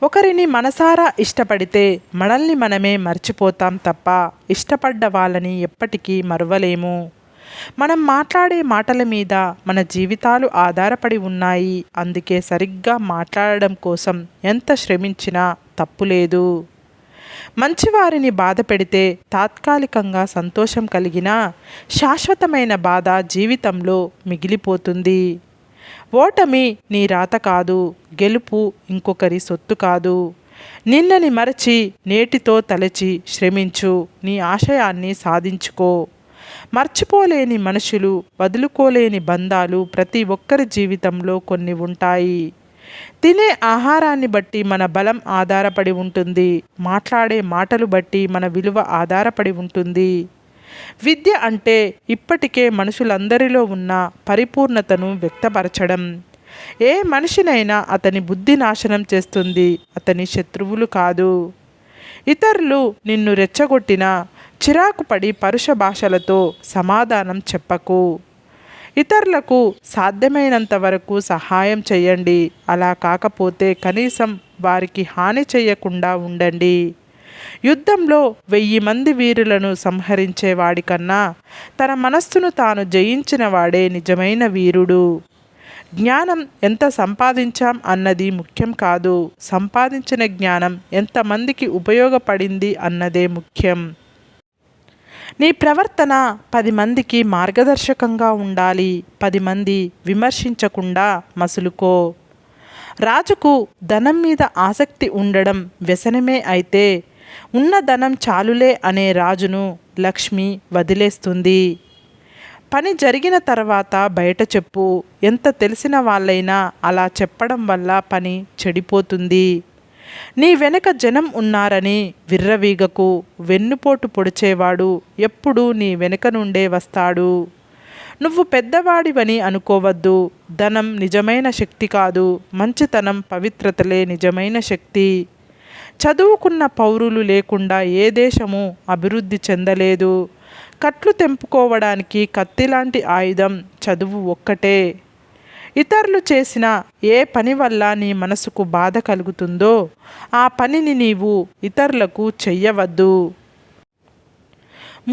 ఒకరిని మనసారా ఇష్టపడితే మనల్ని మనమే మర్చిపోతాం తప్ప ఇష్టపడ్డ వాళ్ళని ఎప్పటికీ మరువలేము. మనం మాట్లాడే మాటల మీద మన జీవితాలు ఆధారపడి ఉన్నాయి. అందుకే సరిగ్గా మాట్లాడడం కోసం ఎంత శ్రమించినా తప్పులేదు. మంచివారిని బాధ పెడితే తాత్కాలికంగా సంతోషం కలిగినా శాశ్వతమైన బాధ జీవితంలో మిగిలిపోతుంది. ఓటమి నీ రాత కాదు, గెలుపు ఇంకొకరి సొత్తు కాదు. నిన్నని మరచి నేటితో తలచి శ్రమించు, నీ ఆశయాన్ని సాధించుకో. మర్చిపోలేని మనుషులు, వదులుకోలేని బంధాలు ప్రతి ఒక్కరి జీవితంలో కొన్ని ఉంటాయి. తినే ఆహారాన్ని బట్టి మన బలం ఆధారపడి ఉంటుంది. మాట్లాడే మాటలు బట్టి మన విలువ ఆధారపడి ఉంటుంది. విద్య అంటే ఇప్పటికే మనుషులందరిలో ఉన్న పరిపూర్ణతను వ్యక్తపరచడం. ఏ మనిషినైనా అతని బుద్ధి నాశనం చేస్తుంది, అతని శత్రువులు కాదు. ఇతరులు నిన్ను రెచ్చగొట్టినా చిరాకు పడి పరుష భాషలతో సమాధానం చెప్పకు. ఇతరులకు సాధ్యమైనంత వరకు సహాయం చేయండి. అలా కాకపోతే కనీసం వారికి హాని చేయకుండా ఉండండి. యుద్ధంలో 1000 మంది వీరులను సంహరించేవాడికన్నా తన మనస్సును తాను జయించిన వాడే నిజమైన వీరుడు. జ్ఞానం ఎంత సంపాదించాం అన్నది ముఖ్యం కాదు, సంపాదించిన జ్ఞానం ఎంతమందికి ఉపయోగపడింది అన్నదే ముఖ్యం. నీ ప్రవర్తన 10 మందికి మార్గదర్శకంగా ఉండాలి. 10 మంది విమర్శించకుండా మసులుకో. రాజుకు ధనం మీద ఆసక్తి ఉండడం వ్యసనమే అయితే ఉన్న ధనం చాలులే అనే రాజును లక్ష్మి వదిలేస్తుంది. పని జరిగిన తర్వాత బయట చెప్పు. ఎంత తెలిసిన వాళ్ళైనా అలా చెప్పడం వల్ల పని చెడిపోతుంది. నీ వెనక జనం ఉన్నారని విర్రవీగకు. వెన్నుపోటు పొడిచేవాడు ఎప్పుడూ నీ వెనుక నుండే వస్తాడు. నువ్వు పెద్దవాడివని అనుకోవద్దు. ధనం నిజమైన శక్తి కాదు, మంచితనం, పవిత్రతలే నిజమైన శక్తి. చదువుకున్న పౌరులు లేకుండా ఏ దేశము అభివృద్ధి చెందలేదు. కట్లు తెంపుకోవడానికి కత్తిలాంటి ఆయుధం చదువు ఒక్కటే. ఇతరులు చేసిన ఏ పని వల్ల నీ మనసుకు బాధ కలుగుతుందో ఆ పనిని నీవు ఇతరులకు చెయ్యవద్దు.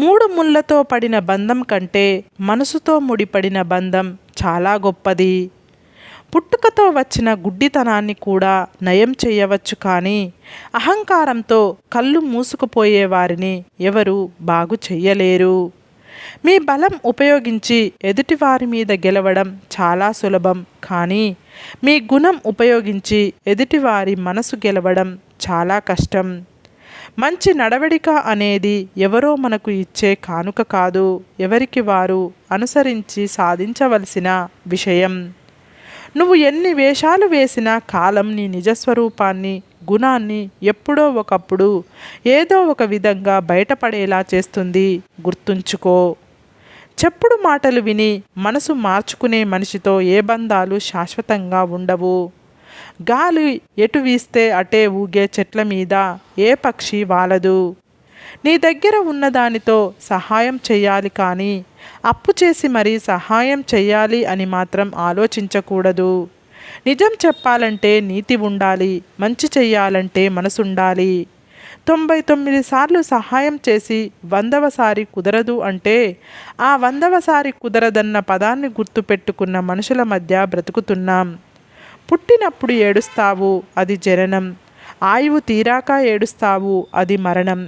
3 ముళ్ళతో పడిన బంధం కంటే మనసుతో ముడిపడిన బంధం చాలా గొప్పది. పుట్టుకతో వచ్చిన గుడ్డితనాన్ని కూడా నయం చేయవచ్చు, కానీ అహంకారంతో కళ్ళు మూసుకుపోయే వారిని ఎవరు బాగు చెయ్యలేరు. మీ బలం ఉపయోగించి ఎదుటివారి మీద గెలవడం చాలా సులభం, కానీ మీ గుణం ఉపయోగించి ఎదుటివారి మనసు గెలవడం చాలా కష్టం. మంచి నడవడిక అనేది ఎవరో మనకు ఇచ్చే కానుక కాదు, ఎవరికి వారు అనుసరించి సాధించవలసిన విషయం. నువ్వు ఎన్ని వేషాలు వేసినా కాలం నీ నిజస్వరూపాన్ని, గుణాన్ని ఎప్పుడో ఒకప్పుడు ఏదో ఒక విధంగా బయటపడేలా చేస్తుంది. గుర్తుంచుకో. చెప్పుడు మాటలు విని మనసు మార్చుకునే మనిషితో ఏ బంధాలు శాశ్వతంగా ఉండవు. గాలి ఎటు వీస్తే అటే ఊగే చెట్ల మీద ఏ పక్షి వాలదు. నీ దగ్గర ఉన్నదానితో సహాయం చేయాలి, కానీ అప్పు చేసి మరీ సహాయం చేయాలి అని మాత్రం ఆలోచించకూడదు. నిజం చెప్పాలంటే నీతి ఉండాలి, మంచి చెయ్యాలంటే మనసుండాలి. 99 సార్లు సహాయం చేసి 100వసారి కుదరదు అంటే ఆ 100వసారి కుదరదన్న పదాన్ని గుర్తుపెట్టుకున్న మనుషుల మధ్య బ్రతుకుతున్నాం. పుట్టినప్పుడు ఏడుస్తావు, అది జననం. ఆయువు తీరాక ఏడుస్తావు, అది మరణం.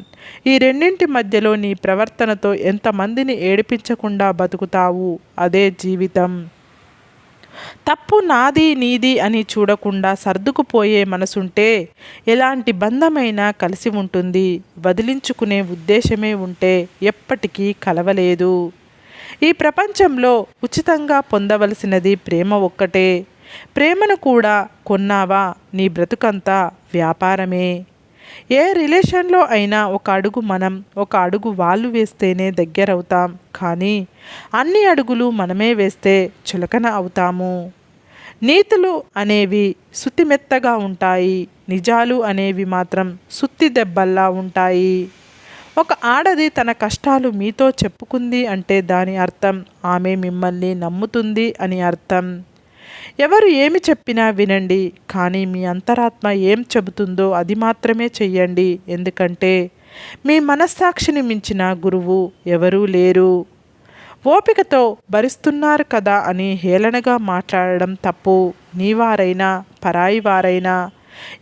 ఈ రెండింటి మధ్యలో నీ ప్రవర్తనతో ఎంతమందిని ఏడిపించకుండా బతుకుతావు, అదే జీవితం. తప్పు నాది నీది అని చూడకుండా సర్దుకుపోయే మనసుంటే ఎలాంటి బంధమైనా కలిసి ఉంటుంది. వదిలించుకునే ఉద్దేశమే ఉంటే ఎప్పటికీ కలవలేదు. ఈ ప్రపంచంలో ఉచితంగా పొందవలసినది ప్రేమ ఒక్కటే. ప్రేమను కూడా కొన్నావా నీ బ్రతుకంతా వ్యాపారమే. ఏ రిలేషన్లో అయినా ఒక అడుగు మనం, ఒక అడుగు వాళ్ళు వేస్తేనే దగ్గరవుతాం, కానీ అన్ని అడుగులు మనమే వేస్తే చులకన అవుతాము. నీతులు అనేవి సుతిమెత్తగా ఉంటాయి, నిజాలు అనేవి మాత్రం సుత్తి దెబ్బల్లా ఉంటాయి. ఒక ఆడది తన కష్టాలు మీతో చెప్పుకుంది అంటే దాని అర్థం ఆమె మిమ్మల్ని నమ్ముతుంది అని అర్థం. ఎవరు ఏమి చెప్పినా వినండి, కానీ మీ అంతరాత్మ ఏం చెబుతుందో అది మాత్రమే చెయ్యండి. ఎందుకంటే మీ మనస్సాక్షిని మించిన గురువు ఎవరూ లేరు. ఓపికతో భరిస్తున్నారు కదా అని హేళనగా మాట్లాడడం తప్పు. నీవారైనా పరాయి వారైనా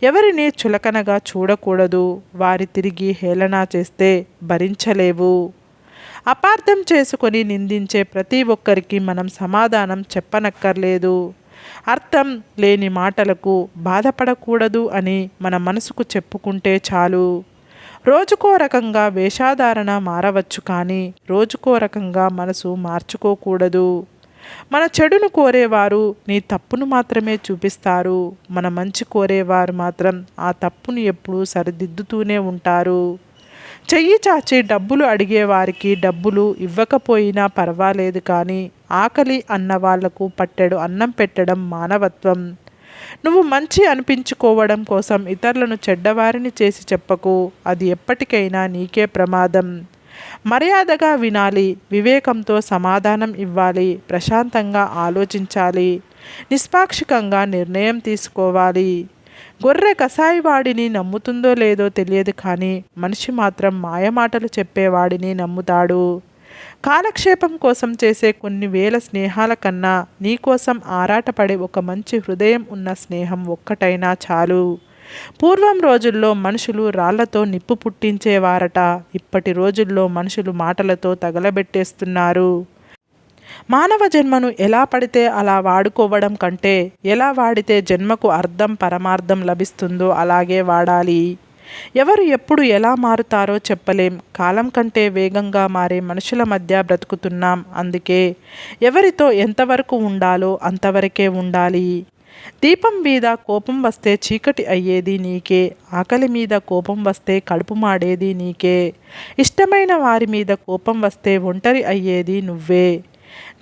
ఎవరిని చులకనగా చూడకూడదు. వారి తిరిగి హేళన చేస్తే భరించలేవు. అపార్థం చేసుకొని నిందించే ప్రతి ఒక్కరికి మనం సమాధానం చెప్పనక్కర్లేదు. అర్థం లేని మాటలకు బాధపడకూడదు అని మన మనసుకు చెప్పుకుంటే చాలు. రోజుకో రకంగా వేషధారణ మారవచ్చు, కానీ రోజుకో రకంగా మనసు మార్చుకోకూడదు. మన చెడును కోరేవారు నీ తప్పును మాత్రమే చూపిస్తారు. మన మంచి కోరేవారు మాత్రం ఆ తప్పును ఎప్పుడూ సరిదిద్దుతూనే ఉంటారు. చెయ్యి చాచి డబ్బులు అడిగేవారికి డబ్బులు ఇవ్వకపోయినా పర్వాలేదు, కానీ ఆకలి అన్న వాళ్లకు పట్టెడు అన్నం పెట్టడం మానవత్వం. నువ్వు మంచి అనిపించుకోవడం కోసం ఇతరులను చెడ్డవారిని చేసి చెప్పకు. అది ఎప్పటికైనా నీకే ప్రమాదం. మర్యాదగా వినాలి, వివేకంతో సమాధానం ఇవ్వాలి, ప్రశాంతంగా ఆలోచించాలి, నిష్పాక్షికంగా నిర్ణయం తీసుకోవాలి. గొర్రె కసాయివాడిని నమ్ముతుందో లేదో తెలియదు, కానీ మనిషి మాత్రం మాయమాటలు చెప్పేవాడిని నమ్ముతాడు. కాలక్షేపం కోసం చేసే కొన్ని వేల స్నేహాల కన్నా నీకోసం ఆరాటపడే ఒక మంచి హృదయం ఉన్న స్నేహం ఒక్కటైనా చాలు. పూర్వం రోజుల్లో మనుషులు రాళ్లతో నిప్పు పుట్టించేవారట. ఇప్పటి రోజుల్లో మనుషులు మాటలతో తగలబెట్టేస్తున్నారు. మానవ జన్మను ఎలా పడితే అలా వాడుకోవడం కంటే, ఎలా వాడితే జన్మకు అర్థం పరమార్థం లభిస్తుందో అలాగే వాడాలి. ఎవరు ఎప్పుడు ఎలా మారుతారో చెప్పలేం. కాలం కంటే వేగంగా మారే మనుషుల మధ్య బ్రతుకుతున్నాం. అందుకే ఎవరితో ఎంతవరకు ఉండాలో అంతవరకే ఉండాలి. దీపం మీద కోపం వస్తే చీకటి అయ్యేది నీకే. ఆకలి మీద కోపం వస్తే కడుపు మాడేది నీకే. ఇష్టమైన వారి మీద కోపం వస్తే ఒంటరి అయ్యేది నువ్వే.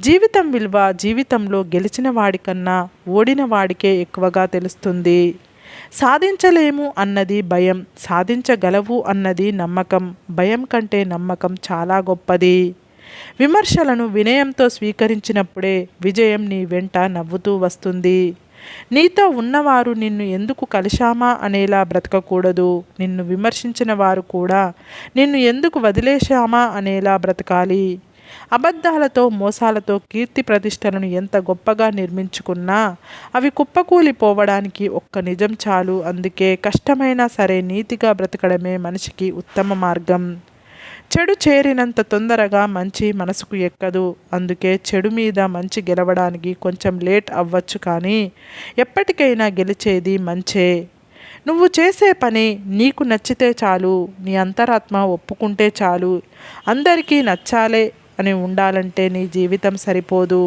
జీవితం విలువ జీవితంలో గెలిచిన వాడికన్నా ఓడిన వాడికే ఎక్కువగా తెలుస్తుంది. సాధించలేము అన్నది భయం, సాధించగలవు అన్నది నమ్మకం. భయం కంటే నమ్మకం చాలా గొప్పది. విమర్శలను వినయంతో స్వీకరించినప్పుడే విజయం నీ వెంట నవ్వుతూ వస్తుంది. నీతో ఉన్నవారు నిన్ను ఎందుకు కలిశామా అనేలా బ్రతకకూడదు. నిన్ను విమర్శించిన వారు కూడా నిన్ను ఎందుకు వదిలేశామా అనేలా బ్రతకాలి. అబద్ధాలతో మోసాలతో కీర్తి ప్రతిష్టలను ఎంత గొప్పగా నిర్మించుకున్నా అవి కుప్పకూలిపోవడానికి ఒక్క నిజం చాలు. అందుకే కష్టమైనా సరే నీతిగా బ్రతకడమే మనిషికి ఉత్తమ మార్గం. చెడు చేరినంత తొందరగా మంచి మనసుకు ఎక్కదు. అందుకే చెడు మీద మంచి గెలవడానికి కొంచెం లేట్ అవ్వచ్చు, కానీ ఎప్పటికైనా గెలిచేది మంచే. నువ్వు చేసే పని నీకు నచ్చితే చాలు. నీ అంతరాత్మ ఒప్పుకుంటే చాలు. అందరికీ నచ్చాలే అని ఉండాలంటే నీ జీవితం సరిపోదు.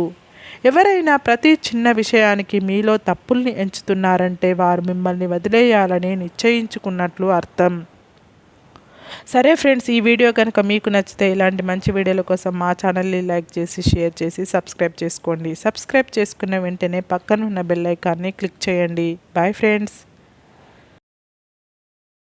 ఎవరైనా ప్రతి చిన్న విషయానికి మీలో తప్పుల్ని ఎంచుతున్నారంటే వారు మిమ్మల్ని వదిలేయాలని నిశ్చయించుకున్నట్లు అర్థం. సరే ఫ్రెండ్స్, ఈ వీడియో కనుక మీకు నచ్చితే ఇలాంటి మంచి వీడియోల కోసం మా ఛానల్ని లైక్ చేసి షేర్ చేసి సబ్స్క్రైబ్ చేసుకోండి. సబ్స్క్రైబ్ చేసుకున్న వెంటనే పక్కన ఉన్న బెల్ ఐకాన్ని క్లిక్ చేయండి. Bye friends.